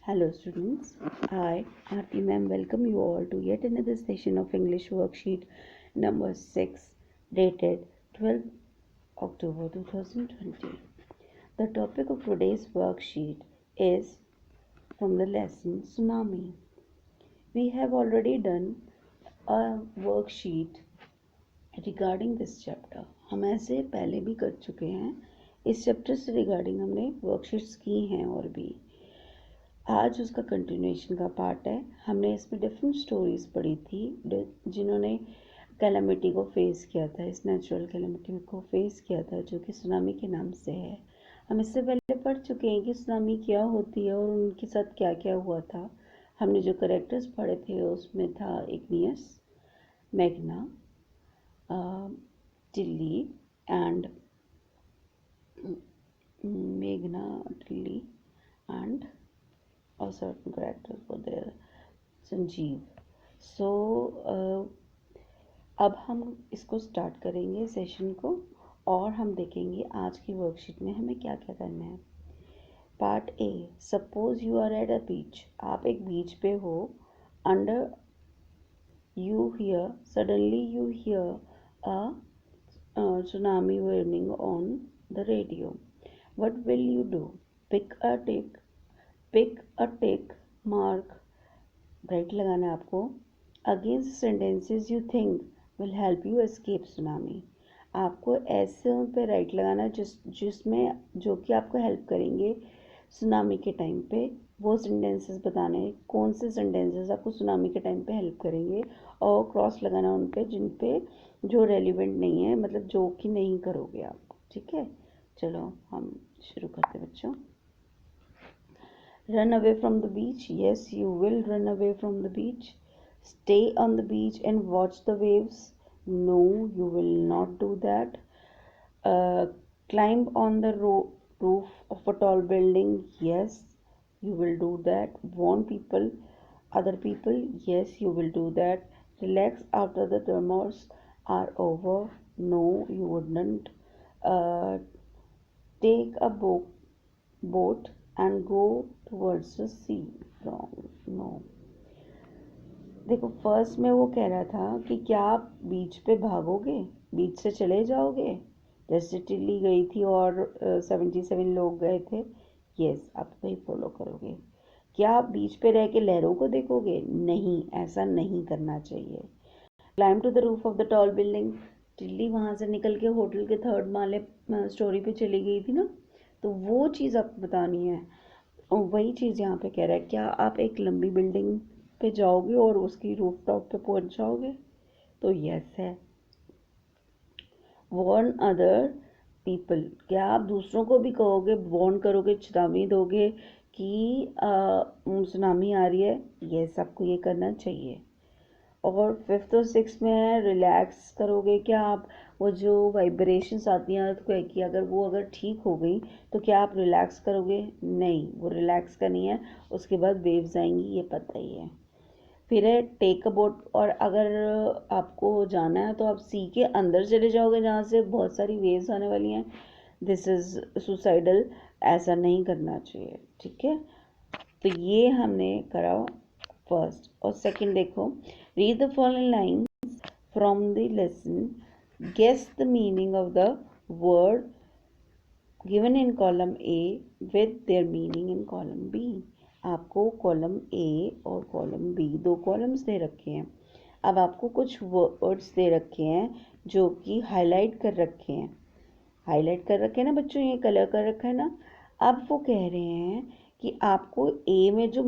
Hello students, I, Aarti ma'am, welcome you all to yet another session of English worksheet number 6 dated 12 October 2020. The topic of today's worksheet is from the lesson Tsunami. We have already done a worksheet regarding this chapter. हम ऐसे पहले भी कर चुके हैं. इस chapter से regarding हमने वर्कशीट्स की हैं और भी. आज उसका कंटिन्यूएशन का पार्ट है. हमने इसमें डिफरेंट स्टोरीज पढ़ी थी जिन्होंने कैलामिटी को फेस किया था, इस नेचुरल कैलामिटी को फेस किया था जो कि सुनामी के नाम से है. हम इससे पहले पढ़ चुके हैं कि सुनामी क्या होती है और उनके साथ क्या क्या हुआ था. हमने जो करेक्टर्स पढ़े थे उसमें था इग्नियस, मैग्ना, टिल्ली and or certain characters were there, Sanjeev. So अब हम इसको स्टार्ट करेंगे सेशन को और हम देखेंगे आज की वर्कशीट में हमें क्या क्या करना है. Part A, suppose you are at a beach. आप एक बीच पे हो. And you hear suddenly you hear a tsunami warning on the radio. What will you do? Pick a tick mark, right लगाना है आपको, against sentences you think will help you escape tsunami. आपको ऐसे पे right लगाना जिसमें जो कि आपको हेल्प करेंगे सुनामी के टाइम पे. वो सेंटेंसेस बताने कौन से सेंटेंसेस आपको सुनामी के टाइम पे हेल्प करेंगे और क्रॉस लगाना उन पे जिन पे जो रेलिवेंट नहीं है, मतलब जो कि नहीं करोगे आप. ठीक है, चलो हम शुरू करते हैं बच्चों. Run away from the beach. Yes, you will run away from the beach. Stay on the beach and watch the waves. No, you will not do that. Climb on the roof of a tall building. Yes, you will do that. Warn other people. Yes, you will do that. Relax after the tremors are over. No, you wouldn't. Take a boat and go towards the sea. Wrong. No. देखो, first में वो कह रहा था कि क्या आप बीच पे भागोगे, बीच से चले जाओगे, जैसे टिल्ली गई थी और 77 लोग गए थे. यस, आप वही फॉलो करोगे. क्या आप बीच पे रह के लहरों को देखोगे? नहीं, ऐसा नहीं करना चाहिए. Climb to the roof of the tall building. टिल्ली वहाँ से निकल के होटल के 3rd माले स्टोरी पे चली गई थी ना, तो वो चीज़ आपको बतानी है. और वही चीज़ यहाँ पे कह रहा है, क्या आप एक लंबी बिल्डिंग पे जाओगे और उसकी रूफ टॉप पे पहुँच जाओगे? तो यस है. Warn other people. क्या आप दूसरों को भी कहोगे, वॉर्न करोगे, चेतावनी दोगे कि सुनामी आ रही है? यस, आपको ये करना चाहिए. और 5th और 6th में है रिलैक्स करोगे. क्या आप वो जो वाइब्रेशंस आती हैं अर्थक्वेक की, अगर ठीक हो गई तो क्या आप रिलैक्स करोगे? नहीं, वो रिलैक्स का नहीं है. उसके बाद वेव्स आएंगी, ये पता ही है. फिर है टेक अ बोट. और अगर आपको जाना है तो आप सी के अंदर चले जाओगे जहाँ से बहुत सारी वेव्स आने वाली हैं. This is suicidal. ऐसा नहीं करना चाहिए. ठीक है, तो ये हमने करा फर्स्ट. और सेकंड देखो, read the following lines from the lesson. Guess the meaning of the word given in column A with their meaning in column B. आपको कॉलम ए और कॉलम बी, 2 कॉलम्स दे रखे हैं. अब आपको कुछ वर्ड्स दे रखे हैं जो कि हाईलाइट कर रखे हैं. ना बच्चों, ये कलर कर रखा है ना. अब वो कह रहे हैं कि आपको ए में जो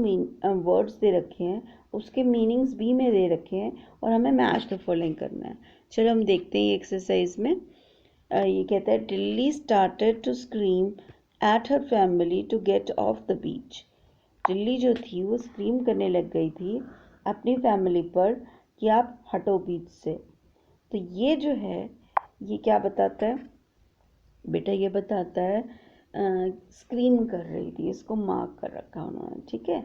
वर्ड्स दे रखे हैं उसके मीनिंग्स बी में दे रखे हैं और हमें मैच द फॉलोइंग करना है. चलो हम देखते हैं ये एक्सरसाइज में. ये कहता है Tilly started to scream at her family to get off the beach. Tilly जो थी वो स्क्रीम करने लग गई थी अपनी फैमिली पर कि आप हटो बीच से. तो ये जो है ये क्या बताता है बेटा? ये बताता है स्क्रीम कर रही थी, इसको मार्क कर रखा उन्होंने. ठीक है.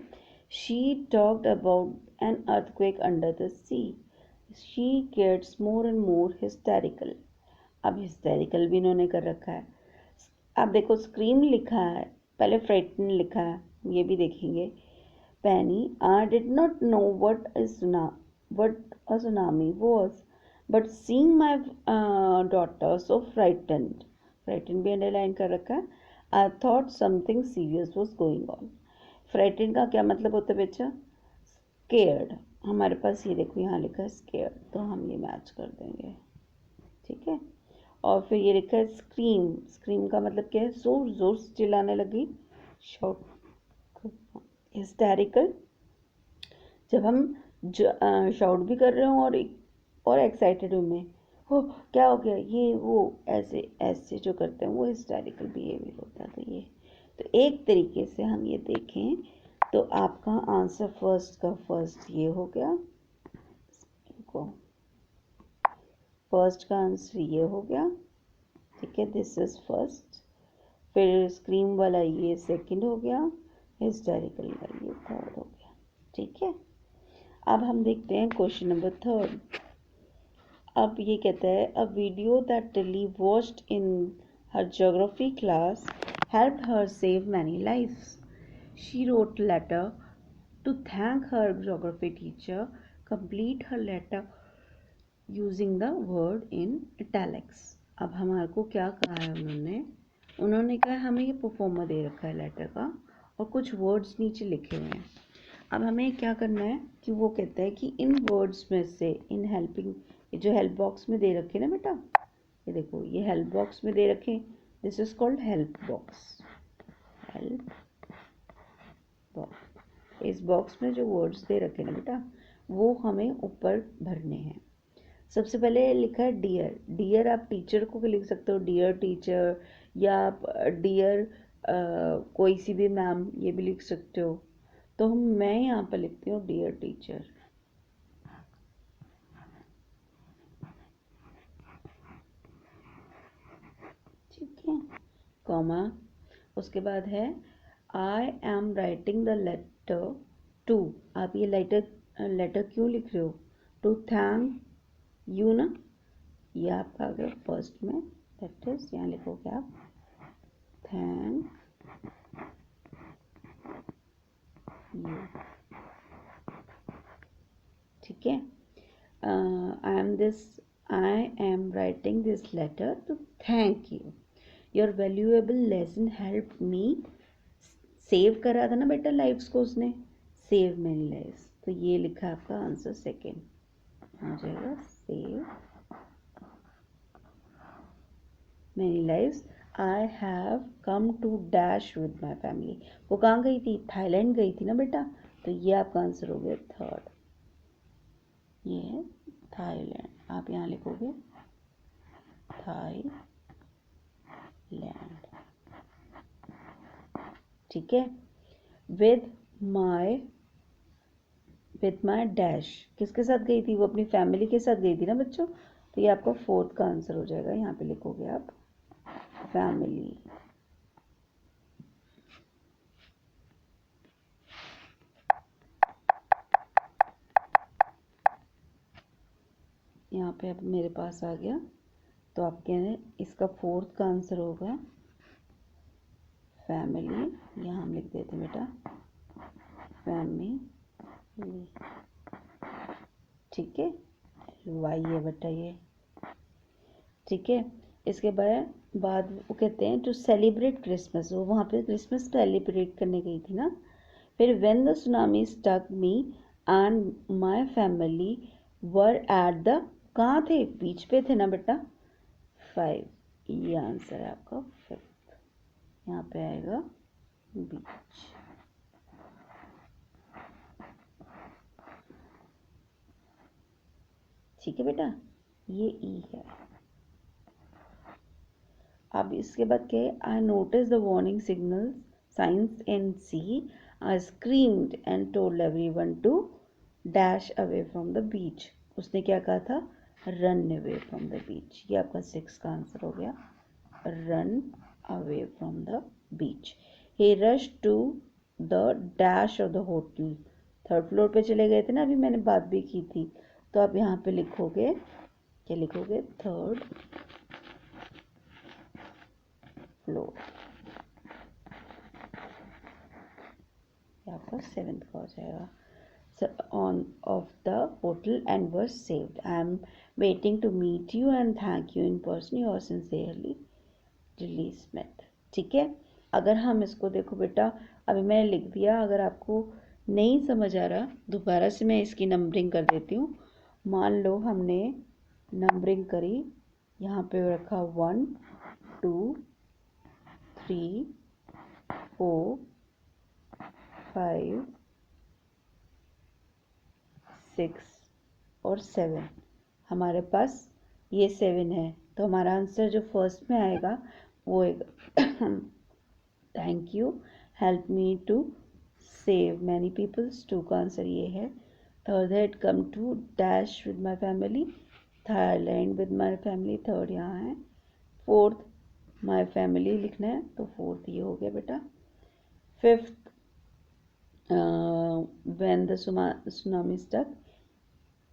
She talked about an earthquake under the sea. She gets more and more hysterical. अब हिस्टेरिकल भी इन्होंने कर रखा है. अब देखो, स्क्रीम लिखा है, पहले फ्राइटन लिखा है, ये भी देखेंगे. Penny did not know what a tsunami was, but seeing my daughter so frightened, frightened भी underline कर रखा है, I thought something serious was going on. Frightened का क्या मतलब होता है बच्चा? Scared. हमारे पास ये देखो यहाँ लिखा है scared, तो हम ये मैच कर देंगे, ठीक है। और फिर ये लिखा है स्क्रीम, स्क्रीम का मतलब क्या है? जोर जोर से चिल्लाने लगी, शाउट, हिस्टेरिकल, जब हम शाउट भी कर रहे हो और एक्साइटेड हूँ मैं, हो क्या हो गया, ये वो ऐसे ऐसे जो करते हैं वो हिस्टेरिकल बिहेवियर होता है। तो एक तरीके से हम ये देखें तो आपका आंसर फर्स्ट का फर्स्ट ये हो गया, फर्स्ट का आंसर ये हो गया, ठीक है, दिस इज फर्स्ट। फिर स्क्रीम वाला ये सेकंड हो गया, हिस्टेरिकल का ये थर्ड हो गया, ठीक है। अब हम देखते हैं क्वेश्चन नंबर थर्ड। अब ये कहता है a video that Tilly watched in her geography class helped her save many lifes. She wrote letter to thank her geography teacher, complete her letter using the word in italics. अब हमारे को क्या कहा है उन्होंने कहा हमें ये परफॉर्मर दे रखा है लेटर का और कुछ वर्ड्स नीचे लिखे हुए हैं। अब हमें क्या करना है कि वो कहता है कि इन वर्ड्स में से इन हेल्पिंग, ये जो हेल्प बॉक्स में दे रखे ना बेटा, ये देखो ये हेल्प बॉक्स में दे रखे, this is called help box, help box. इस बॉक्स में जो वर्ड्स दे रखे ना बेटा वो हमें ऊपर भरने हैं। सबसे पहले लिखा है डियर, डियर आप टीचर को भी लिख सकते हो, डियर टीचर, या आप डियर कोई सी भी मैम ये भी लिख सकते हो। तो मैं यहाँ पर लिखती हूँ डियर टीचर, ठीक है, कॉमा, उसके बाद है I am writing the letter to. आप ये लेटर क्यों लिख रहे हो? टू थैंक यू ना, ये आपका आ गया फर्स्ट में, दैट इज यहाँ लिखोगे आप थैंक यू, ठीक है। I am writing this letter to thank you, your valuable lesson help me, save करा था ना बेटा लाइफ्स को उसने, सेव मैनी लाइफ्स, तो ये लिखा आपका आंसर सेकेंड हो जाएगा, save many lifes. I have come to dash with my family, वो कहाँ गई थी? थाईलैंड गई थी ना बेटा, तो ये आपका आंसर हो गया थर्ड, ये है थाईलैंड, आप यहाँ लिखोगे थाईलैंड, ठीक है। विद माई डैश किसके साथ गई थी? वो अपनी फैमिली के साथ गई थी ना बच्चों, तो ये आपका फोर्थ का आंसर हो जाएगा, यहाँ पे लिखोगे आप फैमिली। यहाँ पे अब मेरे पास आ गया, तो आप कह रहे हैं इसका फोर्थ का आंसर होगा फैमिली, यहाँ हम लिख देते हैं बेटा फैमिली, ठीक है, वाई है बेटा ये, ठीक है। इसके बाद वो कहते हैं टू सेलिब्रेट क्रिसमस, वो वहाँ पे क्रिसमस सेलिब्रेट करने गई थी ना। फिर when the tsunami stuck me and my family were at the, कहाँ थे? बीच पे थे ना बेटा, 5, ये आंसर है आपका फिफ्थ, यहाँ पे आएगा बीच, ठीक है बेटा, ये ई है। अब इसके बाद क्या है? I notice the warning signal signs in sea, I screamed and told everyone to dash away from the beach, उसने क्या कहा था? Run away from the beach, ये आपका 6 का आंसर हो गया, run away from the beach. He rush to the dash of the hotel, third floor पे चले गए थे ना, अभी मैंने बात भी की थी, तो आप यहाँ पे लिखोगे, क्या लिखोगे? थर्ड फ्लोर, ये आपका 7th का हो जाएगा. On of the portal and was saved. I am waiting to meet you and thank you in person. Yours sincerely, Lily Smith. ठीक है. अगर हम इसको देखो बेटा, अभी मैंने लिख दिया. अगर आपको नहीं समझ आ रहा, दोबारा से मैं इसकी नंबरिंग कर देती हूँ. मान लो हमने नंबरिंग करी, यहाँ पे रखा 1 2 3 4 5 6 और 7. हमारे पास ये 7 है, तो हमारा आंसर जो फर्स्ट में आएगा वो thank you help me to save many peoples. 2 का आंसर ये है. थर्ड है, it come to dash with my family. Thailand with my family, third यहाँ है. फोर्थ माई फैमिली लिखना है, तो फोर्थ ये हो गया बेटा. Fifth when the tsunami struck,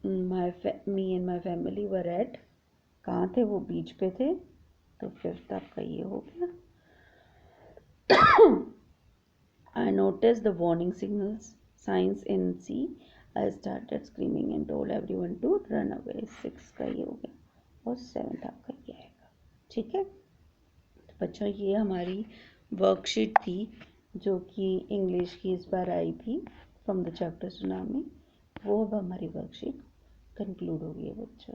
me and my family were at, कहाँ थे वो, बीच पे थे, तो फिफ्थ आपका ये हो गया. I noticed the warning signs in sea. I started screaming and told everyone to run away. 6 का ये हो गया और 7th आपका ये आएगा. ठीक है. तो बच्चों ये हमारी वर्कशीट थी जो कि इंग्लिश की इस बार आई थी फ्रॉम द चैप्टर सुनामी. वो अब हमारी वर्कशीट कंक्लूड हो गई है बच्चों.